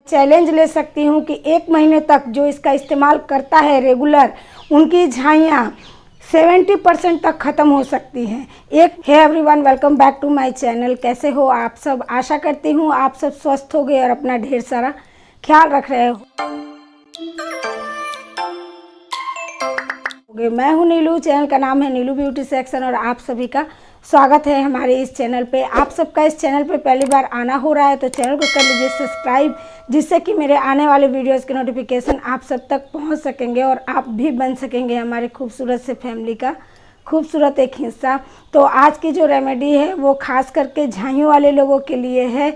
Challenge ले सकती हूँ कि 1 महीने तक जो इसका इस्तेमाल करता है रेगुलर, उनकी झाइयाँ 70% तक ख़त्म हो सकती हैं। Hey everyone, welcome back to my channel. कैसे हो आप सब? आशा करती हूँ आप सब स्वस्थ हो गए और अपना ढेर सारा ख्याल रख रहे हो। मैं हूँ नीलू, चैनल का नाम है नीलू ब्यूटी सेक्शन और आप सभी का स्वागत है हमारे इस चैनल पे। आप सबका इस चैनल पे पहली बार आना हो रहा है तो चैनल को कर लीजिए सब्सक्राइब, जिससे कि मेरे आने वाले वीडियोस के नोटिफिकेशन आप सब तक पहुंच सकेंगे और आप भी बन सकेंगे हमारे खूबसूरत से फैमिली का खूबसूरत एक हिस्सा। तो आज की जो रेमेडी है वो खास करके झाइयों वाले लोगों के लिए है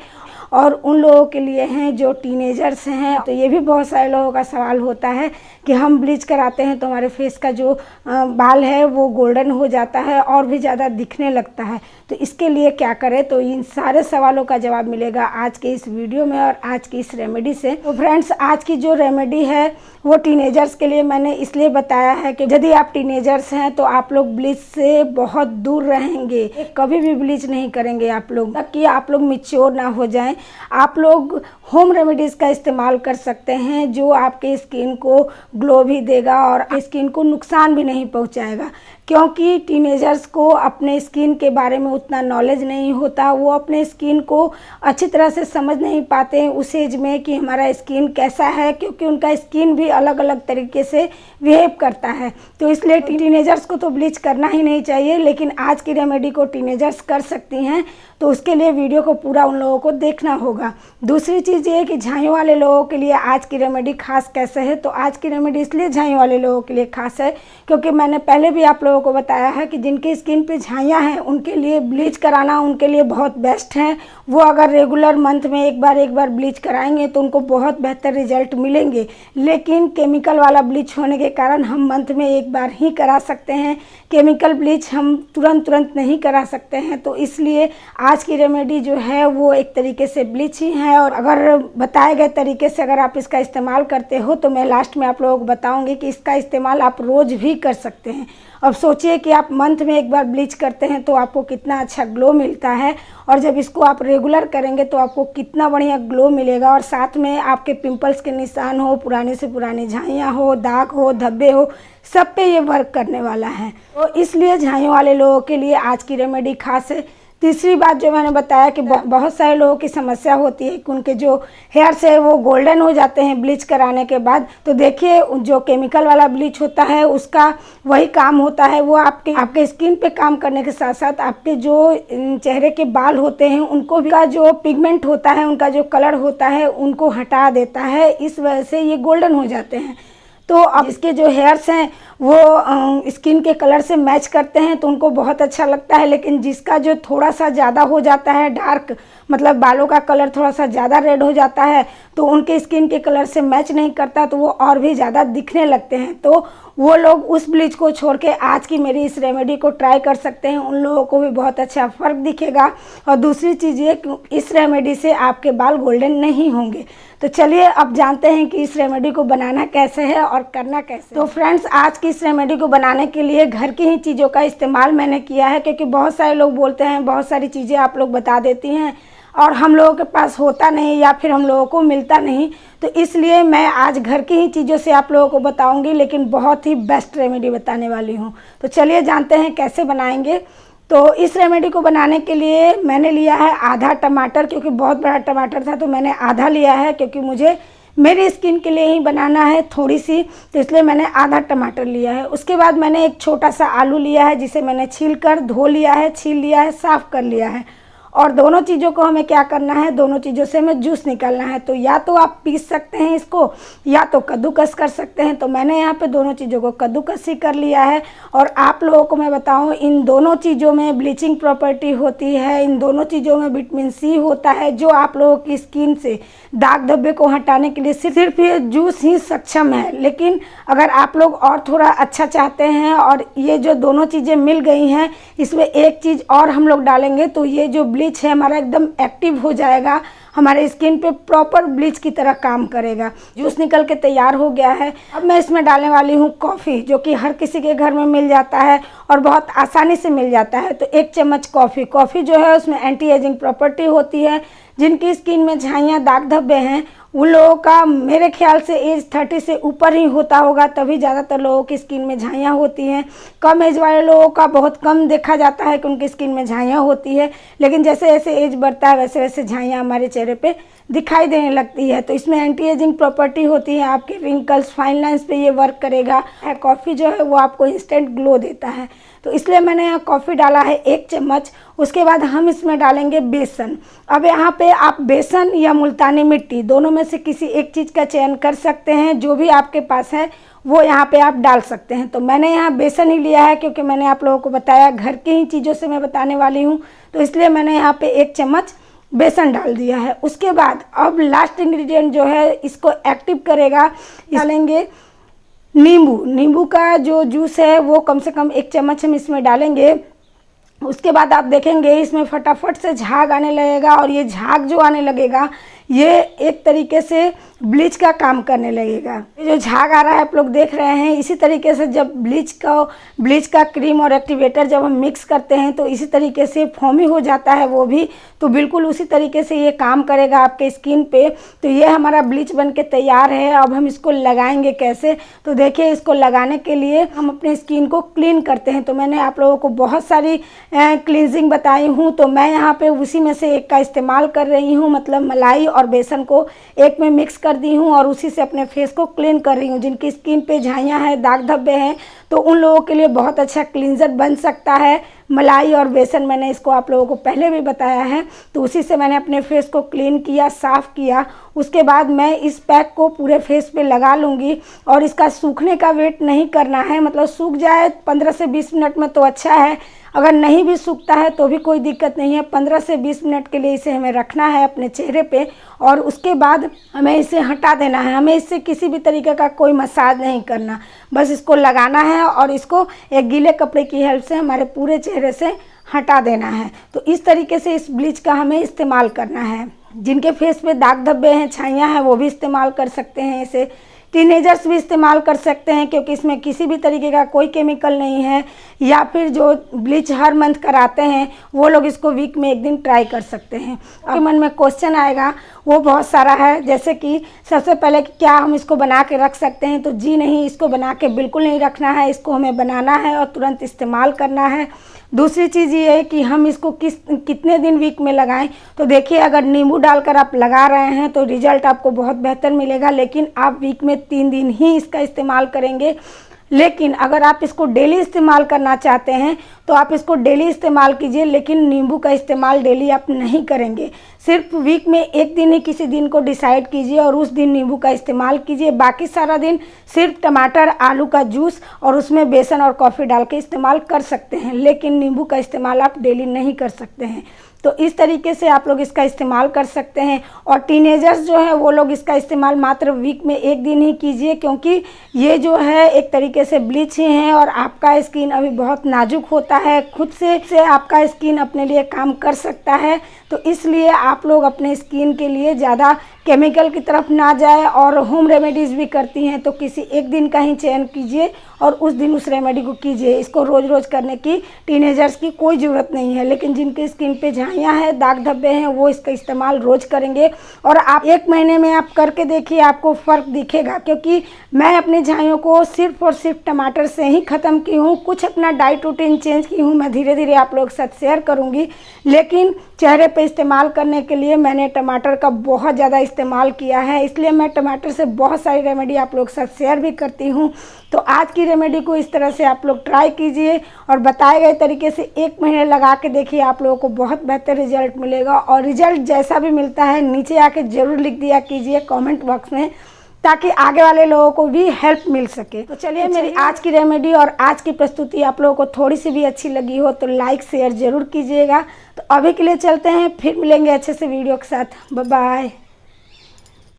और उन लोगों के लिए हैं जो टीनेजर्स हैं। तो ये भी बहुत सारे लोगों का सवाल होता है कि हम ब्लीच कराते हैं तो हमारे फेस का जो बाल है वो गोल्डन हो जाता है और भी ज़्यादा दिखने लगता है, तो इसके लिए क्या करें। तो इन सारे सवालों का जवाब मिलेगा आज के इस वीडियो में और आज की इस रेमेडी से। तो फ्रेंड्स, आज की जो रेमेडी है वो टीनेजर्स के लिए मैंने इसलिए बताया है कि यदि आप टीनेजर्स हैं तो आप लोग ब्लीच से बहुत दूर रहेंगे, कभी भी ब्लीच नहीं करेंगे आप लोग, ताकि आप लोग मैच्योर ना हो जाएं। आप लोग होम रेमेडीज़ का इस्तेमाल कर सकते हैं जो आपके स्किन को ग्लो भी देगा और स्किन को नुकसान भी नहीं पहुंचाएगा, क्योंकि टीनेजर्स को अपने स्किन के बारे में उतना नॉलेज नहीं होता। वो अपने स्किन को अच्छी तरह से समझ नहीं पाते हैं उस एज में कि हमारा स्किन कैसा है, क्योंकि उनका स्किन भी अलग अलग तरीके से बिहेव करता है। तो इसलिए टीनेजर्स को तो ब्लीच करना ही नहीं चाहिए, लेकिन आज की रेमेडी को टीनेजर्स कर सकती हैं, तो उसके लिए वीडियो को पूरा उन लोगों को देखना होगा। दूसरी चीज़ ये है कि झाइयों वाले लोगों के लिए आज की रेमेडी खास कैसे है। तो आज की रेमेडी इसलिए झाइयों वाले लोगों के लिए खास है क्योंकि मैंने पहले भी आप लोगों को बताया है कि जिनकी स्किन पे झाइयाँ हैं उनके लिए ब्लीच कराना उनके लिए बहुत बेस्ट है। वो अगर रेगुलर मंथ में एक बार ब्लीच कराएंगे तो उनको बहुत बेहतर रिजल्ट मिलेंगे, लेकिन केमिकल वाला ब्लीच होने के कारण हम मंथ में एक बार ही करा सकते हैं। केमिकल ब्लीच हम तुरंत नहीं करा सकते हैं, तो इसलिए आज की रेमेडी जो है वो एक तरीके से ब्लीच ही है। और अगर बताए गए तरीके से अगर आप इसका इस्तेमाल करते हो तो मैं लास्ट में आप लोगों को बताऊंगी कि इसका इस्तेमाल आप रोज़ भी कर सकते हैं। अब सोचिए कि आप मंथ में एक बार ब्लीच करते हैं तो आपको कितना अच्छा ग्लो मिलता है, और जब इसको आप रेगुलर करेंगे तो आपको कितना बढ़िया ग्लो मिलेगा। और साथ में आपके पिंपल्स के निशान हो, पुराने से पुरानी झाइयाँ हो, दाग हो, धब्बे हो, सब पे ये वर्क करने वाला है। तो इसलिए झाइयों वाले लोगों के लिए आज की रेमेडी खास है। तीसरी बात जो मैंने बताया कि बहुत सारे लोगों की समस्या होती है कि उनके जो हेयर्स है वो गोल्डन हो जाते हैं ब्लीच कराने के बाद। तो देखिए, जो केमिकल वाला ब्लीच होता है उसका वही काम होता है, वो आपके स्किन पे काम करने के साथ साथ आपके जो चेहरे के बाल होते हैं उनको भी का जो पिगमेंट होता है, उनका जो कलर होता है उनको हटा देता है। इस वजह से ये गोल्डन हो जाते हैं। तो अब इसके जो हेयर्स हैं वो स्किन के कलर से मैच करते हैं तो उनको बहुत अच्छा लगता है, लेकिन जिसका जो थोड़ा सा ज़्यादा हो जाता है डार्क, मतलब बालों का कलर थोड़ा सा ज़्यादा रेड हो जाता है तो उनके स्किन के कलर से मैच नहीं करता, तो वो और भी ज़्यादा दिखने लगते हैं। तो वो लोग उस ब्लीच को छोड़ के आज की मेरी इस रेमेडी को ट्राई कर सकते हैं, उन लोगों को भी बहुत अच्छा फ़र्क दिखेगा। और दूसरी चीज़ ये कि इस रेमेडी से आपके बाल गोल्डन नहीं होंगे। तो चलिए अब जानते हैं कि इस रेमेडी को बनाना कैसे है और करना कैसे। तो फ्रेंड्स, आज की इस रेमेडी को बनाने के लिए घर की ही चीज़ों का इस्तेमाल मैंने किया है, क्योंकि बहुत सारे लोग बोलते हैं बहुत सारी चीज़ें आप लोग बता देती हैं और हम लोगों के पास होता नहीं या फिर हम लोगों को मिलता नहीं, तो इसलिए मैं आज घर की ही चीज़ों से आप लोगों को बताऊंगी, लेकिन बहुत ही बेस्ट रेमेडी बताने वाली हूँ। तो चलिए जानते हैं कैसे बनाएंगे। तो इस रेमेडी को बनाने के लिए मैंने लिया है आधा टमाटर, क्योंकि बहुत बड़ा टमाटर था तो मैंने आधा लिया है, क्योंकि मुझे मेरी स्किन के लिए ही बनाना है थोड़ी सी, तो इसलिए मैंने आधा टमाटर लिया है। उसके बाद मैंने एक छोटा सा आलू लिया है जिसे मैंने छील कर धो लिया है, छील लिया है, साफ़ कर लिया है। और दोनों चीज़ों को हमें क्या करना है, दोनों चीज़ों से हमें जूस निकालना है। तो या तो आप पीस सकते हैं इसको या तो कद्दूकस कर सकते हैं। तो मैंने यहाँ पे दोनों चीज़ों को कद्दूकस ही कर लिया है। और आप लोगों को मैं बताऊँ, इन दोनों चीज़ों में ब्लीचिंग प्रॉपर्टी होती है, इन दोनों चीज़ों में विटामिन सी होता है, जो आप लोगों की स्किन से दाग धब्बे को हटाने के लिए सिर्फ ये जूस ही सक्षम है। लेकिन अगर आप लोग और थोड़ा अच्छा चाहते हैं और ये जो दोनों चीज़ें मिल गई हैं, इसमें एक चीज़ और हम लोग डालेंगे तो ये जो ब्लीच है हमारा एकदम एक्टिव हो जाएगा, हमारे स्किन पे प्रॉपर ब्लीच की तरह काम करेगा। जूस निकल के तैयार हो गया है। अब मैं इसमें डालने वाली हूँ कॉफ़ी, जो कि हर किसी के घर में मिल जाता है और बहुत आसानी से मिल जाता है। तो 1 चम्मच कॉफ़ी। कॉफ़ी जो है उसमें एंटी एजिंग प्रॉपर्टी होती है। जिनकी स्किन में झाइयाँ दाग धब्बे हैं उन लोगों का मेरे ख्याल से एज 30 से ऊपर ही होता होगा, तभी ज़्यादातर लोगों की स्किन में झाइयाँ होती हैं। कम एज वाले लोगों का बहुत कम देखा जाता है कि उनकी स्किन में झाइयाँ होती है, लेकिन जैसे जैसे एज बढ़ता है वैसे वैसे झाइयाँ हमारे चेहरे पे दिखाई देने लगती है। तो इसमें एंटी एजिंग प्रॉपर्टी होती है, आपके रिंकल्स, फाइन लाइंस पे ये वर्क करेगा। कॉफ़ी जो है वो आपको इंस्टेंट ग्लो देता है, तो इसलिए मैंने यहाँ कॉफ़ी डाला है 1 चम्मच। उसके बाद हम इसमें डालेंगे बेसन। अब यहाँ पे आप बेसन या मुल्तानी मिट्टी दोनों में से किसी एक चीज़ का चयन कर सकते हैं, जो भी आपके पास है वो यहाँ पे आप डाल सकते हैं। तो मैंने यहाँ बेसन ही लिया है, क्योंकि मैंने आप लोगों को बताया घर की ही चीज़ों से मैं बताने वाली हूँ, तो इसलिए मैंने यहाँ पे 1 चम्मच बेसन डाल दिया है। उसके बाद अब लास्ट इंग्रेडिएंट जो है इसको एक्टिव करेगा, डालेंगे नींबू का जो जूस है वो कम से कम 1 चम्मच हम इसमें डालेंगे। उसके बाद आप देखेंगे इसमें फटाफट से झाग आने लगेगा, और ये झाग जो आने लगेगा ये एक तरीके से ब्लीच का काम करने लगेगा। ये जो झाग आ रहा है आप लोग देख रहे हैं, इसी तरीके से जब ब्लीच का क्रीम और एक्टिवेटर जब हम मिक्स करते हैं तो इसी तरीके से फोमी हो जाता है वो भी, तो बिल्कुल उसी तरीके से ये काम करेगा आपके स्किन पे। तो ये हमारा ब्लीच बन के तैयार है। अब हम इसको लगाएंगे कैसे, तो देखिए इसको लगाने के लिए हम अपने स्किन को क्लीन करते हैं। तो मैंने आप लोगों को बहुत सारी क्लींजिंग बताई हूँ, तो मैं यहाँ पे उसी में से एक का इस्तेमाल कर रही हूँ, मतलब मलाई और बेसन को एक में मिक्स कर दी हूँ और उसी से अपने फेस को क्लीन कर रही हूँ। जिनकी स्किन पे झाइयाँ हैं, दाग धब्बे हैं, तो उन लोगों के लिए बहुत अच्छा क्लींजर बन सकता है मलाई और बेसन। मैंने इसको आप लोगों को पहले भी बताया है, तो उसी से मैंने अपने फेस को क्लीन किया, साफ़ किया। उसके बाद मैं इस पैक को पूरे फेस पे लगा लूँगी, और इसका सूखने का वेट नहीं करना है, मतलब सूख जाए 15 से 20 मिनट में तो अच्छा है, अगर नहीं भी सूखता है तो भी कोई दिक्कत नहीं है। 15 से 20 मिनट के लिए इसे हमें रखना है अपने चेहरे पे, और उसके बाद हमें इसे हटा देना है। हमें इससे किसी भी तरीके का कोई मसाज नहीं करना, बस इसको लगाना है और इसको एक गीले कपड़े की हेल्प से हमारे पूरे चेहरे से हटा देना है। तो इस तरीके से इस ब्लीच का हमें इस्तेमाल करना है। जिनके फेस पे दाग धब्बे हैं, छाइयाँ हैं, वो भी इस्तेमाल कर सकते हैं इसे। टीनेजर्स भी इस्तेमाल कर सकते हैं, क्योंकि इसमें किसी भी तरीके का कोई केमिकल नहीं है। या फिर जो ब्लीच हर मंथ कराते हैं वो लोग इसको वीक में 1 दिन ट्राई कर सकते हैं। आपके मन में क्वेश्चन आएगा, वो बहुत सारा है, जैसे कि सबसे पहले कि क्या हम इसको बना के रख सकते हैं, तो जी नहीं, इसको बना के बिल्कुल नहीं रखना है। इसको हमें बनाना है और तुरंत इस्तेमाल करना है। दूसरी चीज़ ये है कि हम इसको कितने दिन वीक में लगाएं, तो देखिए अगर नींबू डालकर आप लगा रहे हैं तो रिजल्ट आपको बहुत बेहतर मिलेगा, लेकिन आप वीक में 3 दिन ही इसका इस्तेमाल करेंगे। लेकिन अगर आप इसको डेली इस्तेमाल करना चाहते हैं तो आप इसको डेली इस्तेमाल कीजिए, लेकिन नींबू का इस्तेमाल डेली आप नहीं करेंगे। सिर्फ वीक में 1 दिन ही किसी दिन को डिसाइड कीजिए और उस दिन नींबू का इस्तेमाल कीजिए। बाकी सारा दिन सिर्फ टमाटर, आलू का जूस और उसमें बेसन और कॉफ़ी डाल के इस्तेमाल कर सकते हैं, लेकिन नींबू का इस्तेमाल आप डेली नहीं कर सकते हैं। तो इस तरीके से आप लोग इसका इस्तेमाल कर सकते हैं। और टीनेजर्स जो है वो लोग इसका इस्तेमाल मात्र वीक में 1 दिन ही कीजिए, क्योंकि ये जो है एक तरीके से ब्लीच ही है और आपका स्किन अभी बहुत नाजुक होता है, खुद से आपका स्किन अपने लिए काम कर सकता है। तो इसलिए आप लोग अपने स्किन के लिए ज़्यादा केमिकल की तरफ ना जाए, और होम रेमेडीज़ भी करती हैं तो किसी एक दिन का ही चयन कीजिए और उस दिन उस रेमेडी को कीजिए। इसको रोज़ रोज़ करने की टीनेजर्स की कोई ज़रूरत नहीं है, लेकिन जिनके स्किन पे झाइयाँ हैं, दाग धब्बे हैं, वो इसका इस्तेमाल रोज़ करेंगे। और आप 1 महीने में आप करके देखिए, आपको फ़र्क दिखेगा। क्योंकि मैं अपने झाइयों को सिर्फ और सिर्फ टमाटर से ही ख़त्म की हूँ। कुछ अपना डाइट रूटीन चेंज की हूँ, मैं धीरे धीरे आप लोग के साथ शेयर करूँगी, लेकिन चेहरे पे इस्तेमाल करने के लिए मैंने टमाटर का बहुत ज़्यादा इस्तेमाल किया है, इसलिए मैं टमाटर से बहुत सारी रेमेडी आप लोग के साथ शेयर भी करती हूँ। तो आज की रेमेडी को इस तरह से आप लोग ट्राई कीजिए और बताए गए तरीके से 1 महीने लगा के देखिए, आप लोगों को बहुत बेहतर रिजल्ट मिलेगा। और रिजल्ट जैसा भी मिलता है नीचे आके ज़रूर लिख दिया कीजिए कमेंट बॉक्स में, ताकि आगे वाले लोगों को भी हेल्प मिल सके। तो चलिए मेरी आज की रेमेडी और आज की प्रस्तुति आप लोगों को थोड़ी सी भी अच्छी लगी हो तो लाइक शेयर ज़रूर कीजिएगा। तो अभी के लिए चलते हैं, फिर मिलेंगे अच्छे से वीडियो के साथ। Bye bye.